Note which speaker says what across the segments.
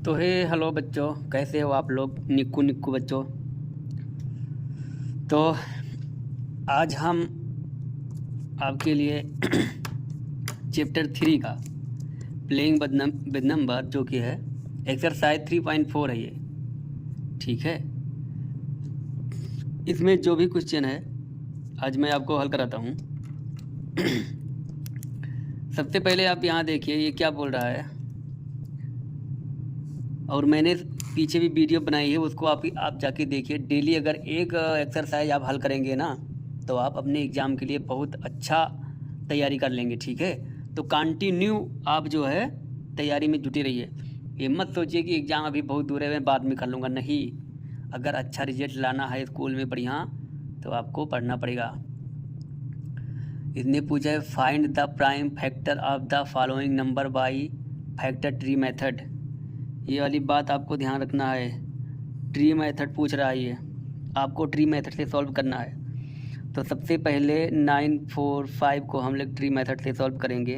Speaker 1: तो हेलो बच्चों, कैसे हो आप लोग? निक्कू निक्कू बच्चों। तो आज हम आपके लिए चैप्टर 3 का प्लेइंग विद नंबर जो कि है एक्सरसाइज 3.4 है ये, ठीक है। इसमें जो भी क्वेश्चन है आज मैं आपको हल कराता हूँ। सबसे पहले आप यहाँ देखिए ये क्या बोल रहा है, और मैंने पीछे भी वीडियो बनाई है, उसको आप जाके देखिए। डेली अगर एक एक्सरसाइज आप हल करेंगे ना तो आप अपने एग्ज़ाम के लिए बहुत अच्छा तैयारी कर लेंगे, ठीक है। तो कंटिन्यू आप जो है तैयारी में जुटे रहिए। ये मत सोचिए कि एग्ज़ाम अभी बहुत दूर है, मैं बाद में कर लूँगा। नहीं, अगर अच्छा रिजल्ट लाना है स्कूल में बढ़िया तो आपको पढ़ना पड़ेगा। इसने पूछा है find the prime factor of the following number by factor tree method. ये वाली बात आपको ध्यान रखना है। ट्री मेथड पूछ रहा है, ये आपको ट्री मेथड से सॉल्व करना है। तो सबसे पहले 9, 4, 5 को हम लोग ट्री मेथड से सॉल्व करेंगे।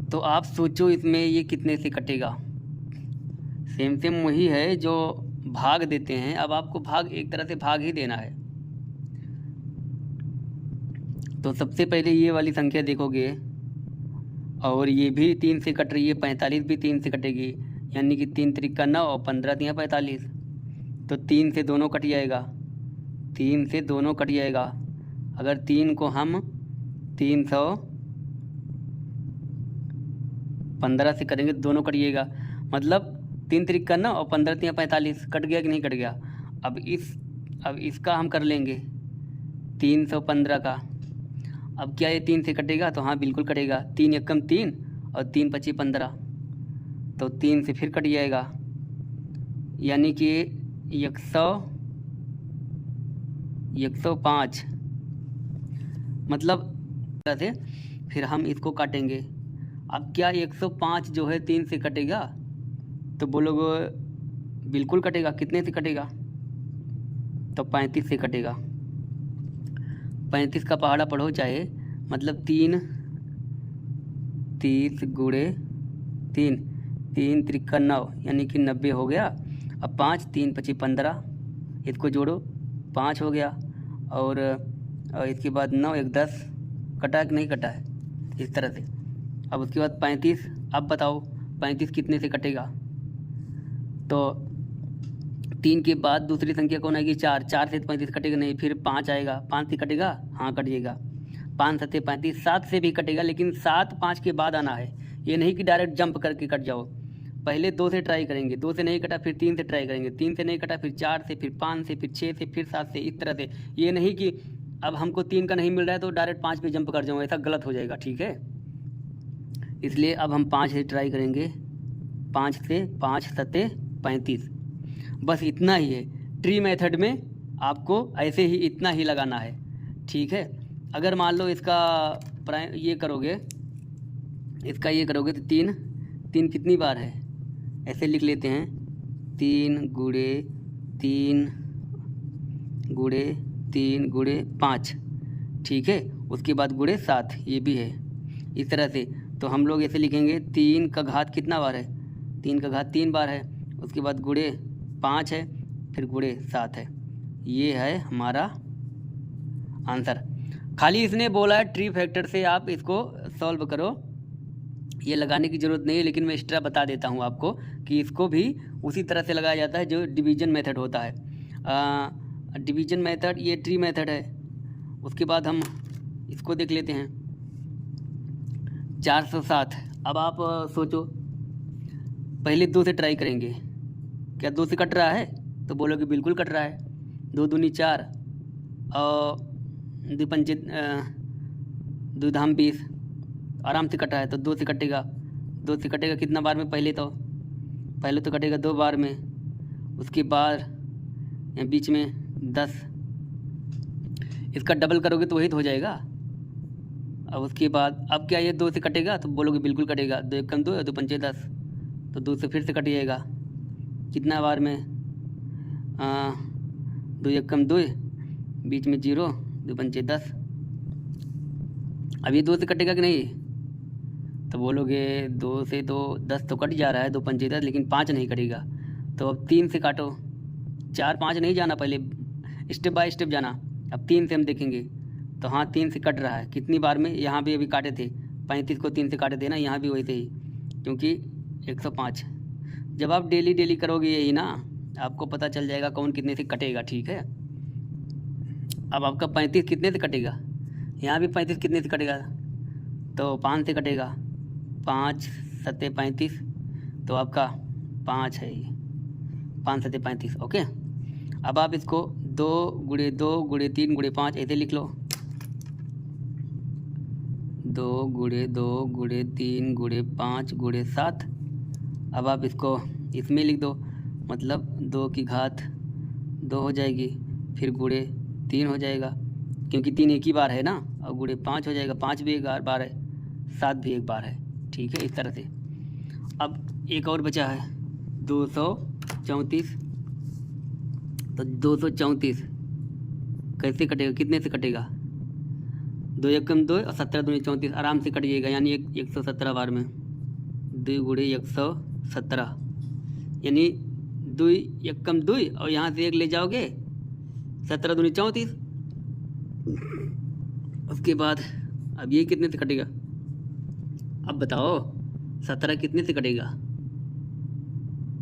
Speaker 1: तो आप सोचो इसमें ये कितने से कटेगा। सेम सेम वही है जो भाग देते हैं, अब आपको भाग एक तरह से भाग ही देना है। तो सबसे पहले ये वाली संख्या देखोगे और ये भी 3 से कट रही है, 45 भी 3 से कटेगी, यानी कि 3 त्रिका 9 और 15 दिया 45। तो 3 से दोनों कट जाएगा, 3 से दोनों कट जाएगा। अगर 3 को हम 315 से करेंगे दोनों कट जाएगा, मतलब 3 त्रिका 9 और 15 दिया 45। कट गया कि नहीं कट गया? अब इसका हम कर लेंगे 315 का। अब क्या ये 3 से कटेगा? तो हाँ बिल्कुल कटेगा। 3 एकम 3 और 3 पची 15, तो 3 से फिर कट जाएगा, यानी कि 105। मतलब से फिर हम इसको काटेंगे। अब क्या 105 जो है 3 से कटेगा? तो बोलोगे बिल्कुल कटेगा। कितने से कटेगा? तो 35 से कटेगा। 35 का पहाड़ा पढ़ो चाहे, मतलब 3 30 गुणे 3, 3 त्रिका 9 यानी कि 90 हो गया। अब 5 3 पची 15, इसको जोड़ो 5 हो गया। और इसके बाद 9 1 10, कटा है कि नहीं कटा है? इस तरह से। अब उसके बाद 35। अब बताओ 35 कितने से कटेगा? तो 3 के बाद दूसरी संख्या कौन आएगी? 4। 4 से 35 कटेगा नहीं, फिर 5 आएगा। 5 से कटेगा? हाँ कट जाएगा। 5 7 35। 7 से भी कटेगा, लेकिन 7 5 के बाद आना है। ये नहीं कि डायरेक्ट जंप करके कट जाओ। पहले 2 से ट्राई करेंगे, 2 से नहीं कटा फिर 3 से ट्राई करेंगे, 3 से नहीं कटा फिर 4 से, फिर 5 से, फिर 6 से, फिर 7 से, इस तरह से। ये नहीं कि अब हमको 3 का नहीं मिल रहा है तो डायरेक्ट 5 पे जंप कर जाऊँ, ऐसा गलत हो जाएगा, ठीक है। इसलिए अब हम 5 से ट्राई करेंगे। 5 से 5 7 35, बस इतना ही है। ट्री मेथड में आपको ऐसे ही इतना ही लगाना है, ठीक है। अगर मान लो इसका ये करोगे तो 3 कितनी बार है? ऐसे लिख लेते हैं 3 गुणे 3 गुणे 3 गुणे 5, ठीक है। उसके बाद गुणे 7, ये भी है इस तरह से। तो हम लोग ऐसे लिखेंगे 3 का घात कितना बार है? 3 का घात 3 बार है। उसके बाद गुणे 5 है, फिर गुणे 7 है। ये है हमारा आंसर। खाली इसने बोला है ट्री फैक्टर से आप इसको सॉल्व करो, ये लगाने की ज़रूरत नहीं है, लेकिन मैं एक्स्ट्रा बता देता हूँ आपको कि इसको भी उसी तरह से लगाया जाता है जो डिवीजन मेथड होता है। डिवीजन मेथड ये ट्री मेथड है। उसके बाद हम इसको देख लेते हैं 407। अब आप सोचो, पहले 2 से ट्राई करेंगे। क्या 2 से कट रहा है? तो बोलोगे बिल्कुल कट रहा है। 2 दूनी 4 और 2 पंचे 2 धाम 20, आराम से कटा है। तो 2 से कटेगा। 2 से कटेगा कितना बार में? पहले तो कटेगा 2 बार में। उसके बाद बीच में 10, इसका डबल करोगे तो वही तो हो जाएगा। अब उसके बाद अब क्या ये 2 से कटेगा? तो बोलोगे बिल्कुल कटेगा। 2 एकम 2 और 2 पंचे 10, तो 2 से फिर से कट जाएगा। कितना बार में? 2 एकम 2, बीच में 0, 2 पंचे 10। अब ये 2 से कटेगा कि नहीं? तो बोलोगे 2 से तो 10 तो कट जा रहा है, 2 पंचे 10, लेकिन 5 नहीं कटेगा। तो अब 3 से काटो, 4 5 नहीं जाना, पहले स्टेप बाय स्टेप जाना। अब 3 से हम देखेंगे तो हाँ 3 से कट रहा है। कितनी बार में? यहाँ भी अभी काटे थे 35 को 3 से काटे थे ना, यहाँ भी वैसे ही, क्योंकि 105। जब आप डेली डेली करोगे यही ना, आपको पता चल जाएगा कौन कितने से कटेगा। ठीक है, अब आपका 35 कितने से कटेगा? यहाँ भी 35 कितने से कटेगा? तो 5 से कटेगा, 5 सत्ते 35, तो आपका 5 है ये, 5 सत्ते 35। ओके, अब आप इसको 2 गुणे 2 गुणे 3 गुणे 5 ऐसे लिख लो। 2 गुणे 2 गुणे 3 गुणे 5 गुणे 7। अब आप इसको इसमें लिख दो, मतलब 2 की घात 2 हो जाएगी, फिर गुणे 3 हो जाएगा, क्योंकि 3 एक ही बार है ना, और गुणे 5 हो जाएगा, 5 भी एक बार है, 7 भी एक बार है। ठीक है, इस तरह से। अब एक और बचा है 234। तो 234 कैसे कटेगा? कितने से कटेगा? 2 एकम 2 और 17 दूनी 34, आराम से कट जाएगा, यानी 117 बार में। 2 गुणे 117, यानी 2 एकम 2 और यहाँ से 1 ले जाओगे, 17 दूनी 34। उसके बाद अब ये कितने से कटेगा? अब बताओ 17 कितने से कटेगा?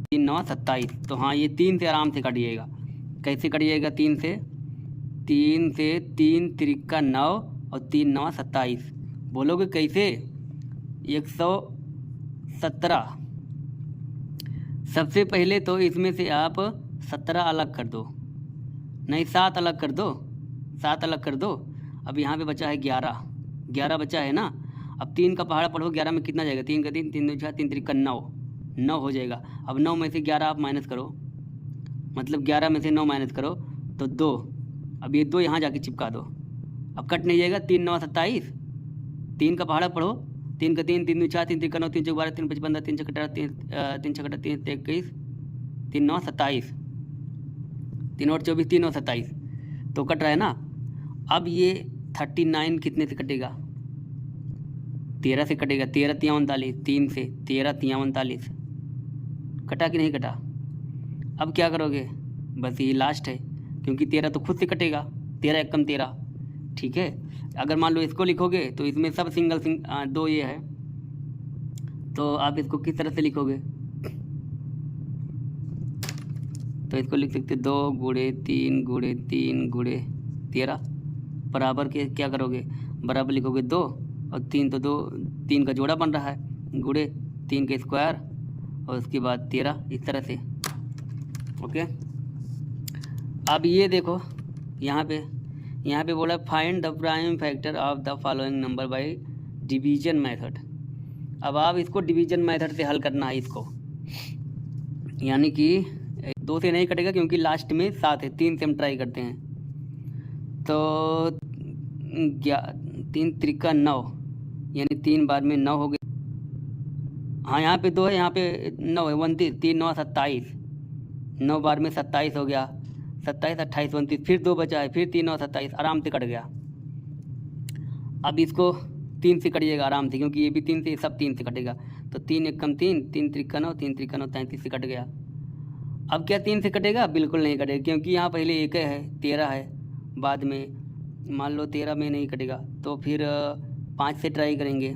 Speaker 1: 3 9 27। तो हाँ, ये 3 से आराम से कटिएगा। कैसे कटिएगा? 3 से 3 त्रिका 9 और 3 9 27। बोलोगे कैसे? 117। सबसे पहले तो इसमें से आप 17 अलग कर दो, नहीं 7 अलग कर दो, 7 अलग कर दो। अब यहाँ पे बचा है 11 बचा है ना। अब 3 का पहाड़ा पढ़ो, 11 में कितना जाएगा? 3 का 3, 3 2 6, 3 त्रिका 9 हो जाएगा। अब 9 में से 11 आप माइनस करो, मतलब 11 में से 9 माइनस करो तो 2। अब ये 2 यहाँ जाके चिपका दो, अब कट नहीं जाएगा। 3 9 27, 3 का पहाड़ा पढ़ो, 3 का 3, 3 2 6, 3 त्रिका 9, 3 चौक 12, 3 5 15, 3 छक 18, 3 छक 18, 3 21, 3 9 27, 3 और 24, 3 और 27, तो कट रहा है ना। अब ये 39 कितने से कटेगा? 13 से कटेगा। 13 तिया 39, 3 से 13 तिया 39, कटा कि नहीं कटा? अब क्या करोगे? बस ये लास्ट है, क्योंकि 13 तो खुद से कटेगा, 13 एकम 13। ठीक है, अगर मान लो इसको लिखोगे तो इसमें सब सिंगल 2 ये है, तो आप इसको किस तरह से लिखोगे? तो इसको लिख सकते 2 गुणे 3 गुणे 3 गुणे 13 बराबर के क्या करोगे? बराबर लिखोगे 2 और 3, तो 2 3 का जोड़ा बन रहा है, गुणे 3 के स्क्वायर और उसके बाद 13, इस तरह से। ओके, अब ये देखो यहाँ पे बोला find the prime factor of the following number by division method. अब आप इसको डिवीजन मेथड से हल करना है इसको, यानी कि 2 से नहीं कटेगा क्योंकि लास्ट में 7 है। 3 से हम ट्राई करते हैं, तो 3 त्रिका 9, यानी 3 बार में 9 हो गए। हाँ, यहाँ पे 2 है, यहाँ पे 9 है, 29, 3 9 27, 9 बार में 27 हो गया, 27 28 29, फिर 2 बचा है, फिर 3 9 27, आराम से कट गया। अब इसको 3 से कटिएगा आराम से, क्योंकि ये भी 3 से, सब 3 से कटेगा। तो 3 एकम 3, 3 त्रिका 9, 3 त्रिका 9 33 से कट गया। अब क्या 3 से कटेगा? बिल्कुल नहीं कटेगा, क्योंकि यहाँ पहले 1 है, 13 है, बाद में मान लो 13 में नहीं कटेगा, तो फिर 5 से ट्राई करेंगे।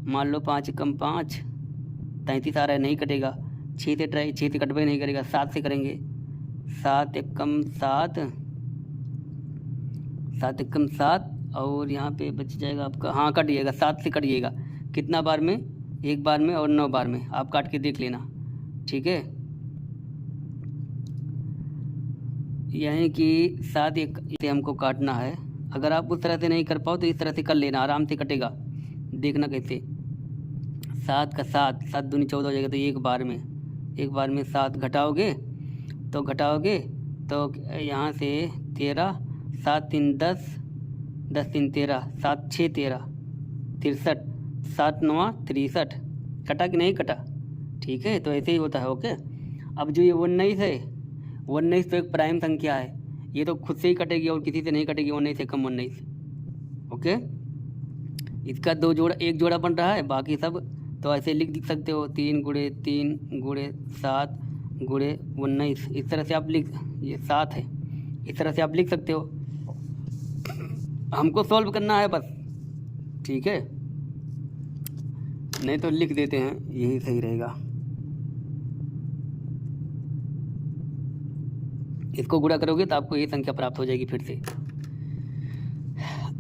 Speaker 1: मान लो 5 एकम 5, 33 आ रहा है, नहीं कटेगा। 6 से ट्राई, 6 से कटवे नहीं करेगा, 7 से करेंगे। 7 एकम 7, 7 एकम 7, और यहाँ पे बच जाएगा आपका, हाँ कट जाएगा, 7 से कटिएगा। कितना बार में? 1 बार में और 9 बार में, आप काट के देख लेना। ठीक है, यानी कि 7 एक से हमको काटना है। अगर आप उस तरह से नहीं कर पाओ तो इस तरह से कर लेना, आराम से कटेगा। देखना कैसे। 7 का 7, 7 दूनी 14 हो जाएगा, तो एक बार में 7 घटाओगे तो यहाँ से 13, 7 3 10, 10 3 13, 7 6 13, 63, 7 9 63, कटा कि नहीं कटा? ठीक है, तो ऐसे ही होता है। ओके, अब जो ये 19 है, 19 तो एक प्राइम संख्या है, ये तो खुद से ही कटेगी और किसी से नहीं कटेगी। 19 से कम 19। ओके, इसका दो जोड़ा, एक जोड़ा बन रहा है, बाकी सब तो ऐसे लिख सकते हो 3 गुणे 3 गुणे 7 गुणे 19, इस तरह से आप लिख, ये 7 है, इस तरह से आप लिख सकते हो। हमको सॉल्व करना है बस, ठीक है, नहीं तो लिख देते हैं, यही सही रहेगा। इसको गुणा करोगे तो आपको ये संख्या प्राप्त हो जाएगी फिर से।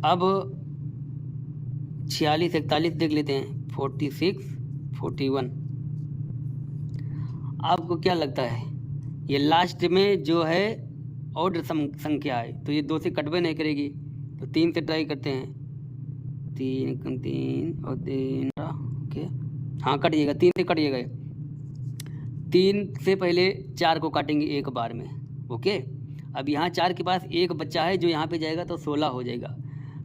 Speaker 1: अब 46 41 देख लेते हैं, 46 41। आपको क्या लगता है, ये लास्ट में जो है ऑड संख्या है, तो ये 2 से कटवे नहीं करेगी, तो 3 से ट्राई करते हैं। 3 कम 3 और 3, ओके, हाँ कट जाएगा, 3 से कट जाएगा। 3 से पहले 4 को काटेंगे एक बार में, ओके। अब यहाँ 4 के पास एक बच्चा है जो यहाँ पे जाएगा तो 16 हो जाएगा,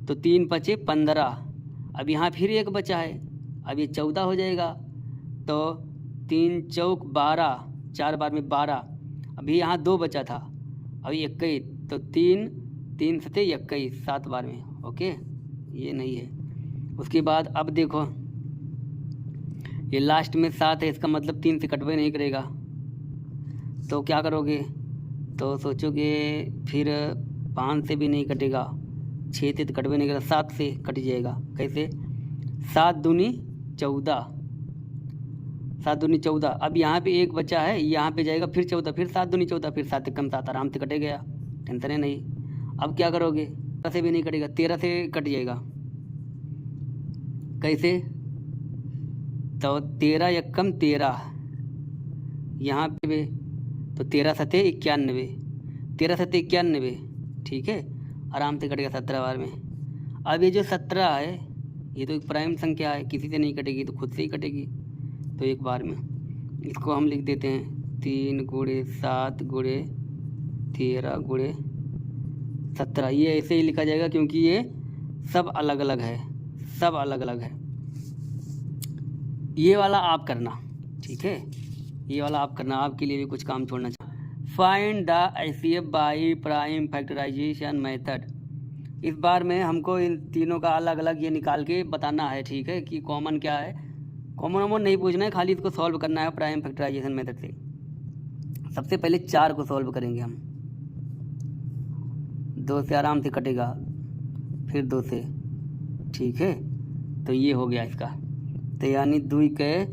Speaker 1: तो 3 बचे 15। अब यहाँ फिर एक बचा है, अब ये 14 हो जाएगा, तो 3 चौक 12, 4 बार में 12। अभी यहाँ 2 बचा था, अभी 21, तो 3 सते 21, 7 बार में, ओके, ये नहीं है। उसके बाद अब देखो ये लास्ट में 7 है, इसका मतलब 3 से कटवे नहीं करेगा, तो क्या करोगे, तो सोचोगे फिर 5 से भी नहीं कटेगा, 6 से तो कटवे नहीं करेगा, 7 से कट जाएगा। कैसे, 7 दूनी 14, 7 दूनी 14। अब यहाँ पे एक बच्चा है, यहाँ पे जाएगा फिर 14, फिर 7 दूनी 14, फिर 7 कम 7, आराम से कटे गया, टेंशन है नहीं। अब क्या करोगे, 13 से भी नहीं कटेगा, 13 से कट जाएगा। कैसे, तो 13 एकम 13, यहाँ पे तो 13 सते 91, 13 सते 91, ठीक है, आराम से कटेगा 17 बार में। अब ये जो 17 है, ये तो एक प्राइम संख्या है, किसी से नहीं कटेगी, तो खुद से ही कटेगी, तो एक बार में। इसको हम लिख देते हैं 3 गुणे 7 गुणे 13 गुणे 17। ये ऐसे ही लिखा जाएगा क्योंकि ये सब अलग अलग है, सब अलग अलग है। ये वाला आप करना, ठीक है, ये वाला आप करना, आपके लिए भी कुछ काम छोड़ना चाहिए। Find the HCF by prime factorization method. इस बार में हमको इन तीनों का अलग अलग ये निकाल के बताना है, ठीक है, कि कॉमन क्या है। कॉमन वॉमन नहीं पूछना है, खाली इसको सॉल्व करना है प्राइम फैक्टराइजेशन मेथड से। सबसे पहले 4 को सॉल्व करेंगे हम, 2 से आराम से कटेगा, फिर 2 से, ठीक है, तो ये हो गया इसका, तो यानी 2 के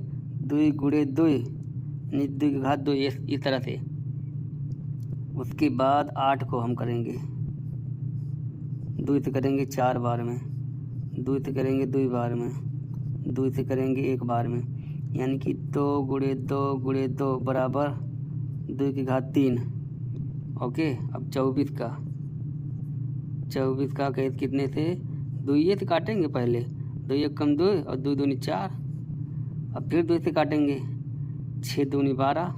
Speaker 1: 2 गुणे 2 यानी 2 की घात 2, इस तरह से। उसके बाद 8 को हम करेंगे, 2 से करेंगे 4 बार में, 2 से करेंगे 2 बार में, 2 से करेंगे 1 बार में, यानी कि 2 गुणे 2 गुणे 2 बराबर 2 की घात 3, ओके। अब 24 का कैसे कितने से, 2 से काटेंगे पहले, 2 एकम 2 और 2 दूनी 4, अब फिर 2 से काटेंगे, 6 दूनी 12,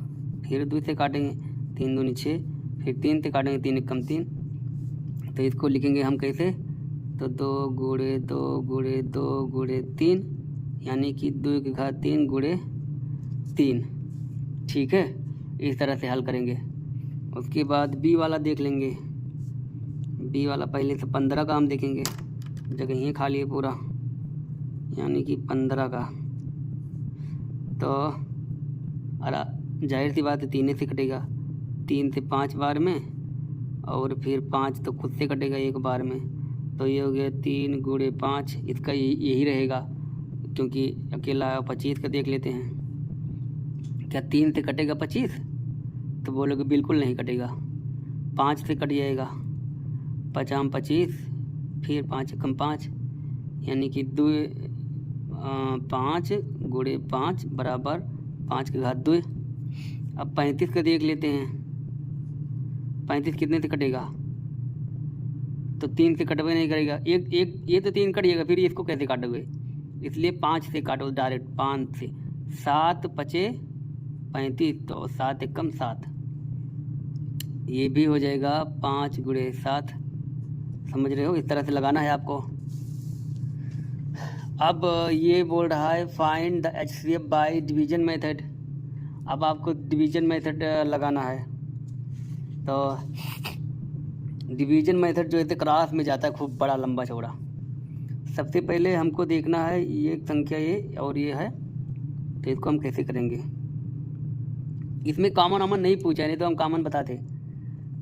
Speaker 1: फिर 2 से काटेंगे, 3 दूनी 6, फिर 3 से काटेंगे, 3 एकम 3। तो इसको लिखेंगे हम कैसे, तो 2 गुणे 2 गुणे 2 गुणे 3, यानी कि 2 की घात 3 गुणे 3, ठीक है, इस तरह से हल करेंगे। उसके बाद बी वाला देख लेंगे, बी वाला पहले से 15 का हम देखेंगे, जगह ही खाली है पूरा, यानी कि 15 का, तो जाहिर सी बात है 3 से कटेगा, 3 से 5 बार में, और फिर 5 तो खुद से कटेगा 1 बार में, तो ये हो गया 3 गुणे 5, इसका यही रहेगा क्योंकि अकेला। 25 का देख लेते हैं, क्या 3 से कटेगा 25, तो बोलोगे बिल्कुल नहीं कटेगा, 5 से कट जाएगा, 5 25, फिर 5 कम 5, यानी कि 5 गुणे 5 बराबर 5 की घात 2। अब 35 का देख लेते हैं, 35 कितने से कटेगा, तो 3 से कटवे नहीं करेगा, एक ये तो 3 कट जाएगा, फिर इसको कैसे काटोगे, इसलिए 5 से काटो डायरेक्ट, 5 से, 7 पचे 35, तो 7 एकम 7, ये भी हो जाएगा 5 गुणे 7, समझ रहे हो, इस तरह से लगाना है आपको। अब ये बोल रहा है find the HCF by division method. अब आपको डिवीजन मेथड लगाना है, तो डिवीजन मेथड जो है क्रॉस में जाता है, खूब बड़ा लंबा चौड़ा, सबसे पहले हमको देखना है ये संख्या ये और ये है, तो इसको हम कैसे करेंगे। इसमें कॉमन ऑमन नहीं पूछा, नहीं तो हम कॉमन बताते।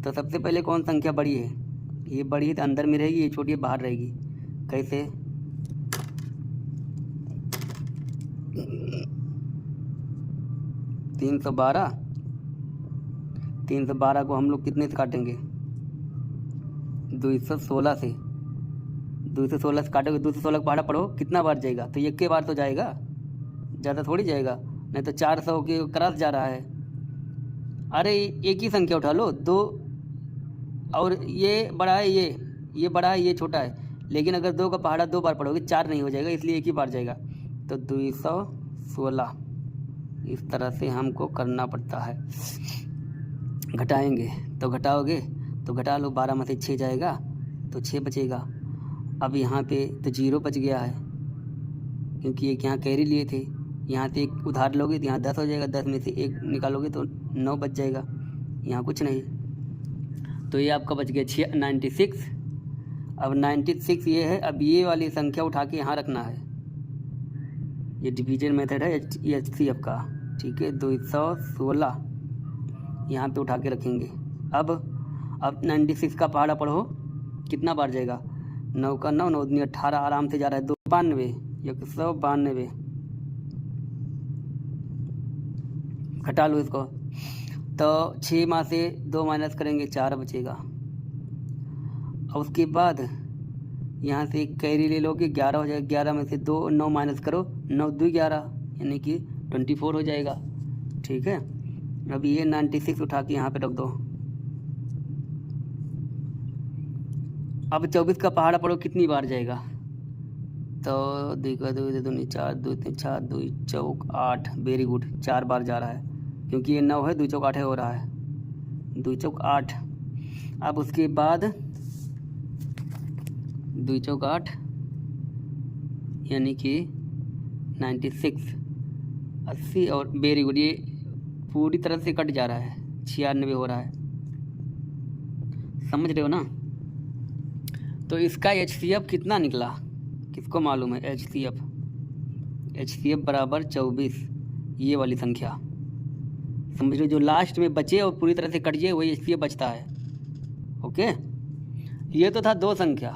Speaker 1: तो सबसे पहले कौन संख्या बड़ी है, ये बड़ी है तो अंदर में रहेगी, ये छोटी है बाहर रहेगी। कैसे, 312 312 को हम लोग कितने से काटेंगे, 216 से। 216 से काटोगे, 216 का पहाड़ा पढ़ो कितना बार जाएगा, तो एक के बार तो जाएगा, ज़्यादा थोड़ी जाएगा, नहीं तो 400 के क्रॉस जा रहा है। अरे एक ही संख्या उठा लो, 2 और ये बड़ा है, ये बड़ा है, ये छोटा है, लेकिन अगर 2 का पहाड़ा 2 बार पढ़ोगे 4 नहीं हो जाएगा, इसलिए एक ही बार जाएगा। तो 216 इस तरह से हमको करना पड़ता है। घटाएंगे तो घटाओगे तो घटा लो, 12 में से 6 जाएगा तो 6 बचेगा। अब यहाँ पे तो 0 बच गया है, क्योंकि एक यहाँ कैरी लिए थे, यहाँ से एक उधार लोगे तो यहाँ 10 हो जाएगा, 10 में से 1 निकालोगे तो 9 बच जाएगा, यहाँ कुछ नहीं। तो ये आपका बच गया 96। अब 96 ये है। अब ये वाली संख्या उठा के यहाँ रखना है, ये डिवीजन मेथड है HCF का, ठीक है। 216 यहाँ पे उठा के रखेंगे। अब 96 का पहाड़ा पढ़ो कितना बार जाएगा, 9 का 9, 9 दूनी 18, आराम से जा रहा है। 92 192 घटा लो इसको, तो 6 में से 2 माइनस करेंगे 4 बचेगा। और उसके बाद यहाँ से एक कैरी ले लोगे, 11 हो जाएगा। 11 में से 2 9 माइनस करो, 9 2 11 यानी कि 24 हो जाएगा, ठीक है। अब ये 96 उठा के यहाँ पे रख दो। अब 24 का पहाड़ा पढ़ो कितनी बार जाएगा, तो 2 का 2 2 4 2 3 4 2 चौक 8, वेरी गुड, 4 बार जा रहा है, क्योंकि ये 9 है, 2 चौक 8 हो रहा है, 2 चौक 8। अब उसके बाद 2 चौक 8 यानी कि 96 80 और वेरी गुड, ये पूरी तरह से कट जा रहा है, 96 हो रहा है, समझ रहे हो ना। तो इसका HCF कितना निकला, किसको मालूम है। HCF बराबर 24, ये वाली संख्या समझ रहे हो, जो लास्ट में बचे और पूरी तरह से कट जाए वही HCF बचता है। ओके, ये तो था 2 संख्या,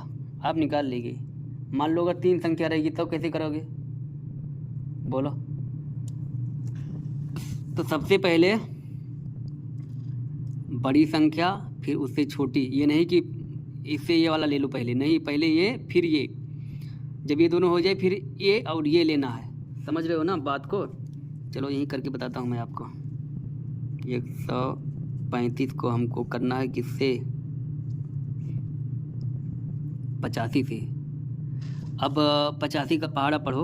Speaker 1: आप निकाल लीजिए। मान लो अगर 3 संख्या रहेगी तो कैसे करोगे, बोलो। तो सबसे पहले बड़ी संख्या, फिर उससे छोटी, ये नहीं कि इससे ये वाला ले लो पहले, नहीं, पहले ये फिर ये, जब ये दोनों हो जाए फिर ये और ये लेना है, समझ रहे हो ना बात को। चलो यहीं करके बताता हूँ मैं आपको। 135 को हमको करना है किससे, 85 से। अब 85 का पहाड़ा पढ़ो,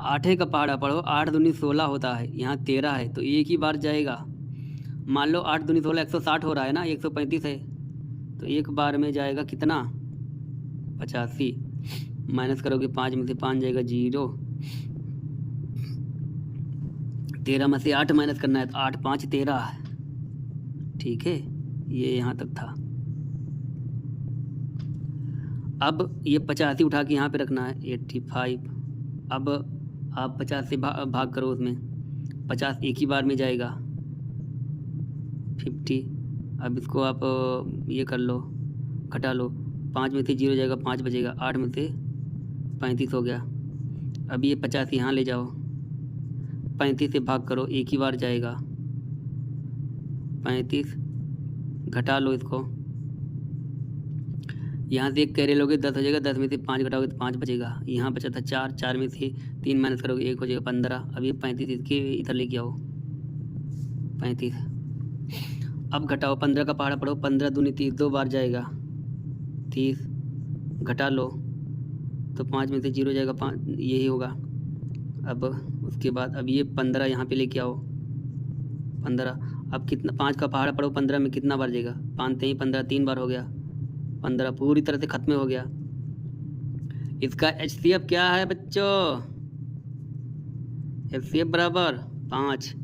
Speaker 1: 8 का पहाड़ा पढ़ो, 8 दूनी 16 होता है, यहाँ 13 है, तो एक ही बार जाएगा। मान लो 8 दूनी 16 160 हो रहा है ना, 135 है, तो एक बार में जाएगा कितना, 85। माइनस करोगे 5 में से 5 जाएगा 0, 13 में से 8 माइनस करना है, तो 8 5 13, ठीक है, ये यहाँ तक था। अब ये 85 उठा के यहाँ पे रखना है, 85। अब आप 50 से भाग करो, उसमें 50 एक ही बार में जाएगा, 50। अब इसको आप ये कर लो, घटा लो, 5 में से 0 जाएगा, 5 बचेगा, 8 में से 35 हो गया। अब ये 50 यहाँ ले जाओ, 35 से भाग करो, एक ही बार जाएगा, 35 घटा लो इसको, यहाँ से एक कैरे लोगे 10 हो जाएगा, 10 में से 5 घटाओगे तो 5 बचेगा। यहाँ बचा था 4, 4 में से 3 माइनस करोगे 1 हो जाएगा 15। अब ये 35 इसके इधर लेके आओ, 35। अब घटाओ, 15 का पहाड़ा पढ़ो, 15 दूनी 30, 2 बार जाएगा, 30 घटा लो, तो 5 में से 0 जाएगा, 5 यही होगा। अब उसके बाद अब ये 15 यहाँ पे लेके आओ, 15। अब कितना, 5 का पहाड़ा पढ़ो, 15 में कितना बार जाएगा, 5 3 15, 3 बार हो गया, 15 पूरी तरह से खत्म हो गया। इसका HCF क्या है बच्चों, HCF बराबर 5।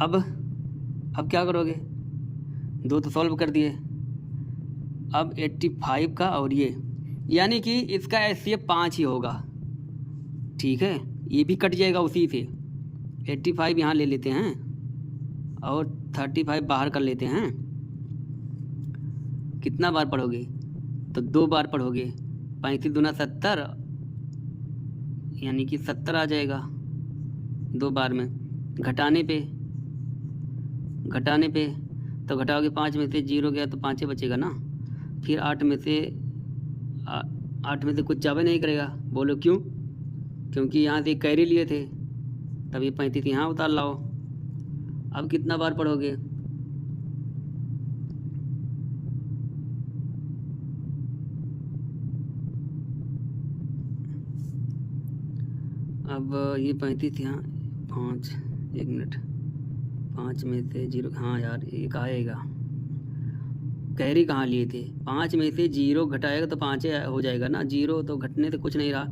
Speaker 1: अब क्या करोगे, 2 तो सॉल्व कर दिए, अब 85 का और ये, यानी कि इसका HCF 5 ही होगा। ठीक है, ये भी कट जाएगा उसी से। 85 यहाँ ले लेते हैं और 35 बाहर कर लेते हैं। कितना बार पढ़ोगे? तो 2 बार पढ़ोगे। 35 दूना 70, यानी कि 70 आ जाएगा 2 बार में। घटाने पे तो घटाओगे 5 में से 0 गया तो 5 बचेगा ना। फिर 8 में से कुछ जावे नहीं करेगा। बोलो क्यों? क्योंकि यहाँ से कैरी लिए थे, तब ये 35 यहाँ उतार लाओ। अब कितना बार पढ़ोगे? अब ये 35 यहाँ 5, 1 मिनट, 5 में से 0, हाँ यार एक आएगा। कैरी कहाँ लिए थे? 5 में से 0 घटाएगा तो 5 हो जाएगा ना। 0 तो घटने से कुछ नहीं रहा।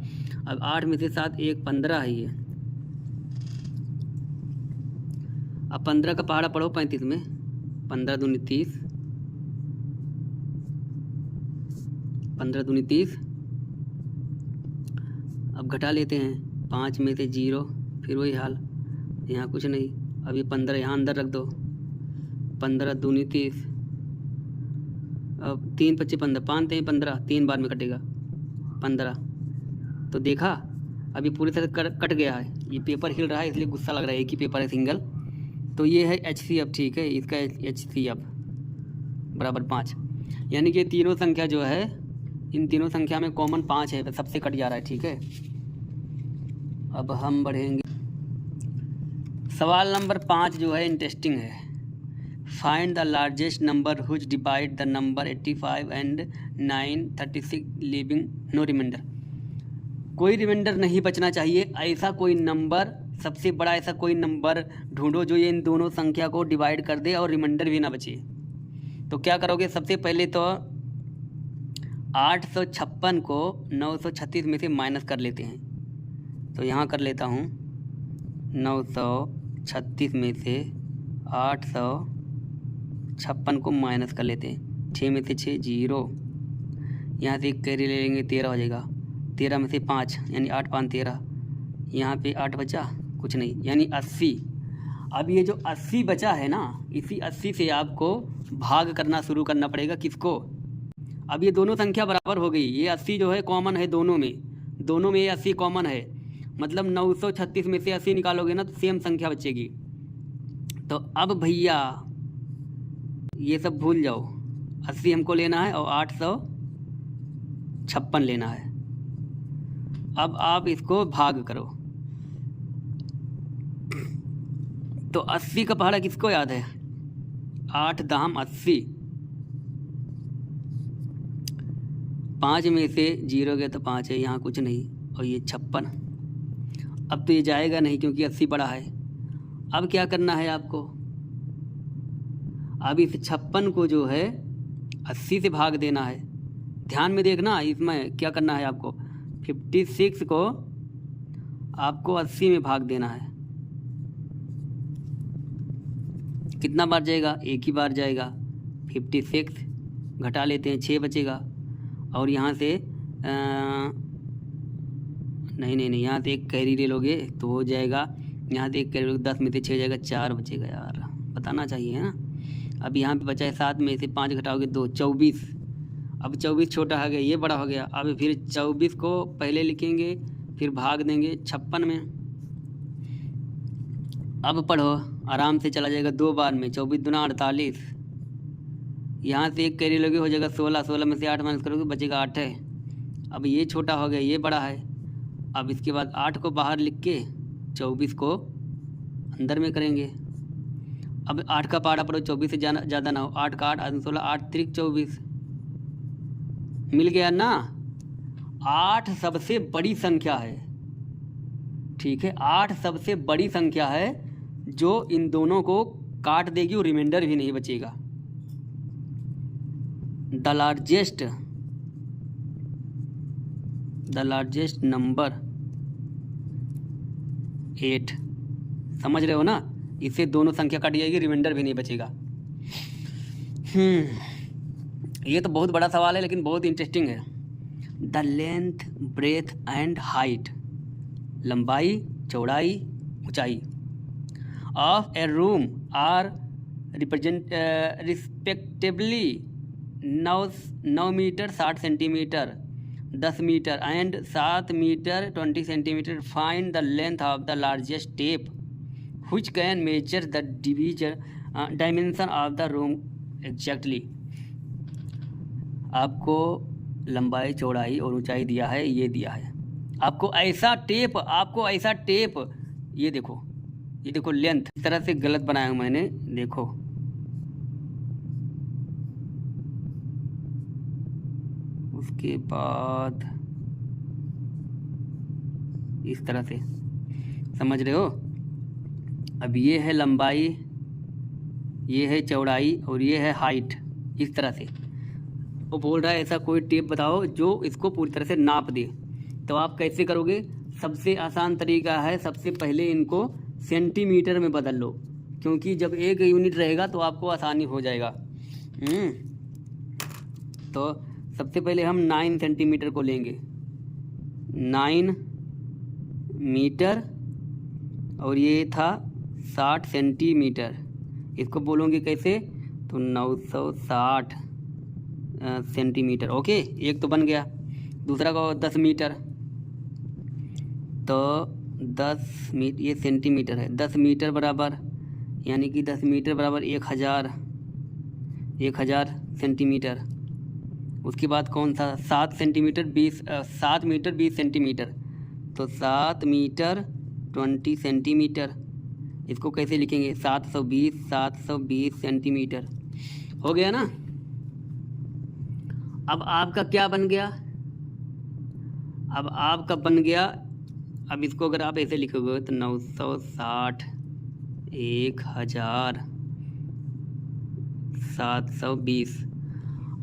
Speaker 1: अब 8 में से 7, 1 15 ही है। अब 15 का पहाड़ा पढ़ो 35 में। 15 दूनी 30, 15 दूनी 30। अब घटा लेते हैं 5 में से 0, फिर वही हाल, यहाँ कुछ नहीं। अब ये 15 यहाँ अंदर रख दो। 15 दूनी 30, अब 3 25 15, 5 3 15, 3 बार में कटेगा 15। तो देखा, अभी पूरी तरह कट गया है। ये पेपर हिल रहा है इसलिए गुस्सा लग रहा है, एक ही पेपर है सिंगल। तो ये है HCF। ठीक है, इसका HCF बराबर 5, यानी कि तीनों संख्या जो है, इन तीनों संख्या में कॉमन 5 है, सबसे कट जा रहा है। ठीक है, अब हम बढ़ेंगे। सवाल नंबर 5 जो है इंटरेस्टिंग है। Find the largest number which divide the number 85 and 9 36 leaving no remainder. कोई रिमाइंडर नहीं बचना चाहिए, ऐसा कोई नंबर, सबसे बड़ा ऐसा कोई नंबर ढूंढो जो ये इन दोनों संख्या को डिवाइड कर दे और रिमाइंडर भी ना बचे। तो क्या करोगे? सबसे पहले तो 856 को 936 में से माइनस कर लेते हैं। तो यहाँ कर लेता हूँ 936 में से 856 को माइनस कर लेते हैं। 6 में से 6 0, यहाँ से एक कैरी ले लेंगे 13 हो जाएगा। 13 में से 5 यानी 8 5 13, यहाँ पे 8 बचा कुछ नहीं, यानी 80। अब ये जो 80 बचा है ना, इसी 80 से आपको भाग करना शुरू करना पड़ेगा। किसको? अब ये दोनों संख्या बराबर हो गई। ये 80 जो है कॉमन है दोनों में ये 80 कॉमन है। मतलब 936 में से 80 निकालोगे ना तो सेम संख्या बचेगी। तो अब भैया ये सब भूल जाओ, 80 हमको लेना है और 856 लेना है। अब आप इसको भाग करो। तो 80 का पहाड़ा किसको याद है? 8 दाम 80। 5 में से 0 गया तो 5 है, यहाँ कुछ नहीं, और ये 56। अब तो ये जाएगा नहीं क्योंकि 80 बड़ा है। अब क्या करना है आपको? अब इस 56 को जो है 80 से भाग देना है। ध्यान में देखना, इसमें क्या करना है आपको? 56 को आपको 80 में भाग देना है। कितना बार जाएगा? एक ही बार जाएगा। 56 घटा लेते हैं, 6 बचेगा। और यहाँ से नहीं, यहाँ से एक कैरी ले लोगे तो हो जाएगा। यहाँ से एक कैरी लोगे, 10 में से 6 जाएगा, 4 बचेगा। यार बताना चाहिए है ना। अब यहाँ पे बचा है 7 में से 5 घटाओगे 2, 24। अब 24 छोटा हो गया, ये बड़ा हो गया। अब फिर 24 को पहले लिखेंगे, फिर भाग देंगे 56 में। अब पढ़ो, आराम से चला जाएगा 2 बार में। 24 दूना 48, यहाँ से एक कैरी लोगे हो जाएगा 16। 16 में से 8 माइनस करोगे बचेगा 8 है। अब ये छोटा हो गया, ये बड़ा है। अब इसके बाद 8 को बाहर लिख के 24 को अंदर में करेंगे। अब 8 का पहाड़ा पढ़ो, 24 से ज़्यादा ना हो। 8 का 8 8 16, 8 3 24 मिल गया ना। 8 सबसे बड़ी संख्या है। ठीक है, 8 सबसे बड़ी संख्या है जो इन दोनों को काट देगी और रिमाइंडर भी नहीं बचेगा। The largest number 8। समझ रहे हो ना? इससे दोनों संख्या कट जाएगी, रिमाइंडर भी नहीं बचेगा। ये तो बहुत बड़ा सवाल है लेकिन बहुत इंटरेस्टिंग है। The length breadth and height, लंबाई चौड़ाई ऊंचाई of a room are respectively 9 metre 60 centimetre 10 metre and 7 metre 20 centimetre. Find the length of the largest tape which can measure the dimension of the room exactly। आपको लंबाई चौड़ाई और ऊंचाई दिया है, ये दिया है आपको ऐसा टेप, ये देखो लेंथ, इस तरह से गलत बनाया हूँ मैंने, देखो उसके बाद इस तरह से, समझ रहे हो। अब ये है लंबाई, ये है चौड़ाई और ये है हाइट, इस तरह से वो बोल रहा है ऐसा कोई टेप बताओ जो इसको पूरी तरह से नाप दे। तो आप कैसे करोगे? सबसे आसान तरीका है, सबसे पहले इनको सेंटीमीटर में बदल लो, क्योंकि जब एक यूनिट रहेगा तो आपको आसानी हो जाएगा। तो सबसे पहले हम 9 सेंटीमीटर को लेंगे, 9 मीटर, और ये था 60 सेंटीमीटर, इसको बोलोगे कैसे? तो 960 सेंटीमीटर। ओके, एक तो बन गया। दूसरा का 10 मीटर, तो 10 मीटर, ये सेंटीमीटर है, 10 मीटर बराबर, यानी कि 10 मीटर बराबर 1000 सेंटीमीटर। उसके बाद कौन सा? 7 सेंटीमीटर 7 मीटर 20 सेंटीमीटर, तो 7 मीटर 20 सेंटीमीटर। इसको कैसे लिखेंगे? 720 सेंटीमीटर। हो गया ना। अब आपका क्या बन गया? अब आपका बन गया, अब इसको अगर आप ऐसे लिखोगे तो 960 1720।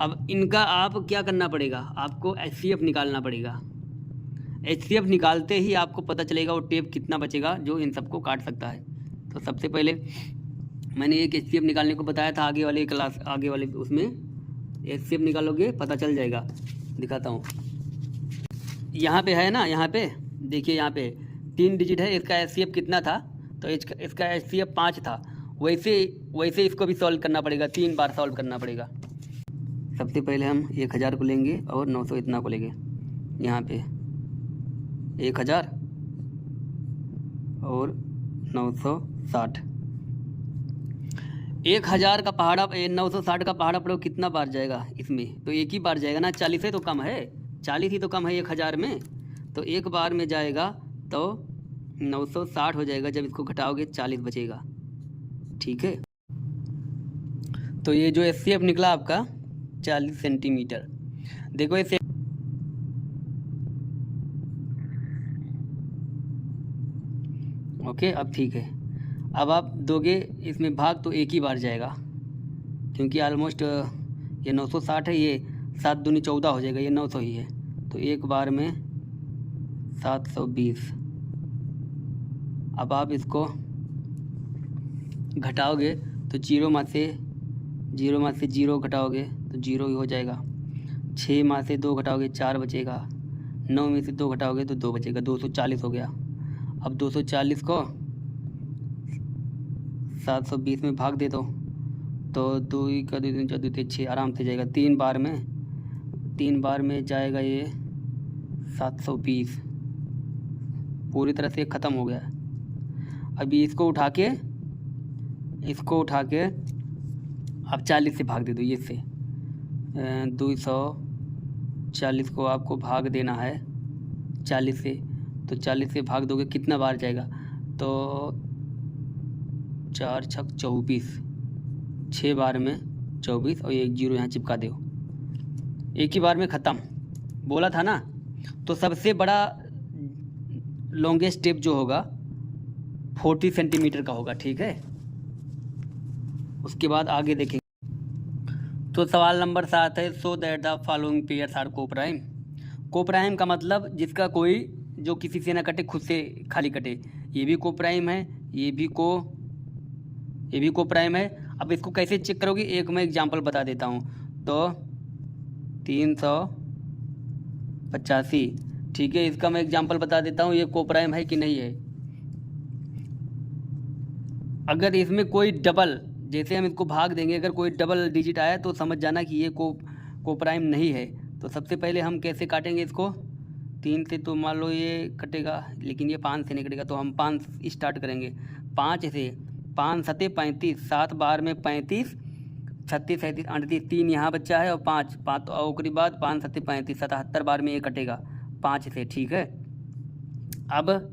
Speaker 1: अब इनका आप क्या करना पड़ेगा? आपको HCF निकालना पड़ेगा। HCF निकालते ही आपको पता चलेगा वो टेप कितना बचेगा जो इन सबको काट सकता है। तो सबसे पहले मैंने एक HCF निकालने को बताया था, आगे वाले उसमें HCF निकालोगे पता चल जाएगा। दिखाता हूँ, यहाँ पे है ना, यहाँ पे देखिए, यहाँ पे 3 डिजिट है। इसका HCF कितना था? तो इसका HCF 5 था। वैसे इसको भी सॉल्व करना पड़ेगा, 3 बार सॉल्व करना पड़ेगा। सबसे पहले हम 1000 को लेंगे और 900 इतना को लेंगे। यहाँ पे 1000 और 960, 1000 का पहाड़ा 960 का पहाड़ा पड़ो कितना बार जाएगा इसमें? तो एक ही बार जाएगा ना, 40 ही तो कम है, 40 ही तो कम है 1000 में, तो एक बार में जाएगा तो 960 हो जाएगा। जब इसको घटाओगे 40 बचेगा। ठीक है, तो ये जो HCF निकला आपका 40 सेंटीमीटर। देखो इसे ओके, अब ठीक है। अब आप दोगे इसमें भाग तो एक ही बार जाएगा, क्योंकि ऑलमोस्ट ये 960 है, ये 7 दूनी 14 हो जाएगा, ये 900 ही है, तो एक बार में 720। अब आप इसको घटाओगे तो 0 में से 0 घटाओगे तो 0 ही हो जाएगा। 6 में से 2 घटाओगे 4 बचेगा। 9 में से 2 घटाओगे तो 2 बचेगा, 240 हो गया। अब 240 को 720 में भाग दे दो तो 2 का 2 3 4 2 3 6 आराम से जाएगा। 3 बार में जाएगा ये 720, पूरी तरह से ख़त्म हो गया। अभी इसको उठा के आप 40 से भाग दे दो, ये से 240 को आपको भाग देना है 40 से, तो 40 से भाग दोगे कितना बार जाएगा? तो 4 छक 24, 6 बार में 24 और एक 0 यहाँ चिपका दो, एक ही बार में ख़त्म। बोला था ना। तो सबसे बड़ा लॉन्गेस्ट टेप जो होगा 40 सेंटीमीटर का होगा। ठीक है, उसके बाद आगे देखेंगे। तो सवाल नंबर 7 है, so that the following pairs are coprime. Coprime का मतलब जिसका कोई जो किसी से ना कटे, खुद से खाली कटे। ये भी कोप्राइम है, ये भी कोप्राइम है। अब इसको कैसे चेक करोगे? एक मैं एग्जांपल बता देता हूँ। तो 385। ठीक है, इसका मैं एग्जांपल बता देता हूँ, ये कोप्राइम है कि नहीं है। अगर इसमें कोई डबल, जैसे हम इसको भाग देंगे, अगर कोई डबल डिजिट आया तो समझ जाना कि ये कोप्राइम नहीं है। तो सबसे पहले हम कैसे काटेंगे इसको, 3 से तो मान लो ये कटेगा, लेकिन ये 5 से नहीं कटेगा, तो हम 5 स्टार्ट करेंगे। 5 से 5 सते 35, 7 बार में 35, 36 37 38, 3 यहाँ बच्चा है और 5 5 और उसके बाद 5 सते 35, 77 बार में ये कटेगा 5 से। ठीक है, अब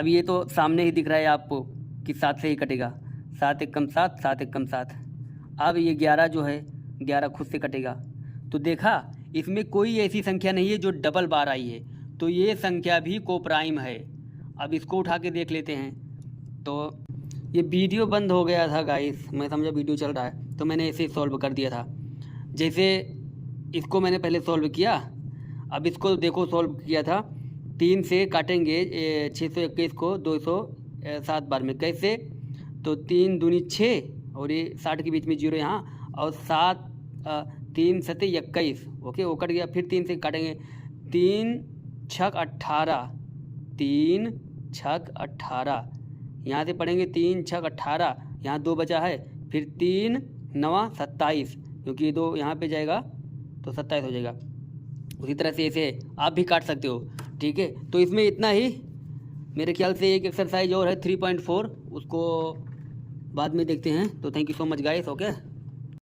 Speaker 1: ये तो सामने ही दिख रहा है आपको कि 7 से ही कटेगा। 7 एकम 7, 7 एकम 7। अब ये 11 जो है, 11 खुद से कटेगा। तो देखा, इसमें कोई ऐसी संख्या नहीं है जो डबल बार आई है, तो ये संख्या भी कोप्राइम है। अब इसको उठा के देख लेते हैं। तो ये वीडियो बंद हो गया था गाइस, मैं समझा वीडियो चल रहा है, तो मैंने ऐसे सॉल्व कर दिया था। जैसे इसको मैंने पहले सॉल्व किया, अब इसको देखो सॉल्व किया था। 3 से काटेंगे 621 को 207 बार में, कैसे, तो 3 दूनी 6 और ये 60 के बीच में 0 यहाँ, और 7 3 सते 21। ओके, वो कट गया। फिर 3 से काटेंगे, 3 छक 18, 3 छक 18, यहाँ से पढ़ेंगे 3 छक 18, यहाँ 2 बचा है, फिर 3 9 27, क्योंकि ये 2 यहाँ पे जाएगा तो 27 हो जाएगा। उसी तरह से ऐसे आप भी काट सकते हो। ठीक है, तो इसमें इतना ही। मेरे ख्याल से एक एक्सरसाइज और है 3.4, उसको बाद में देखते हैं। तो thank you so much guys. Okay.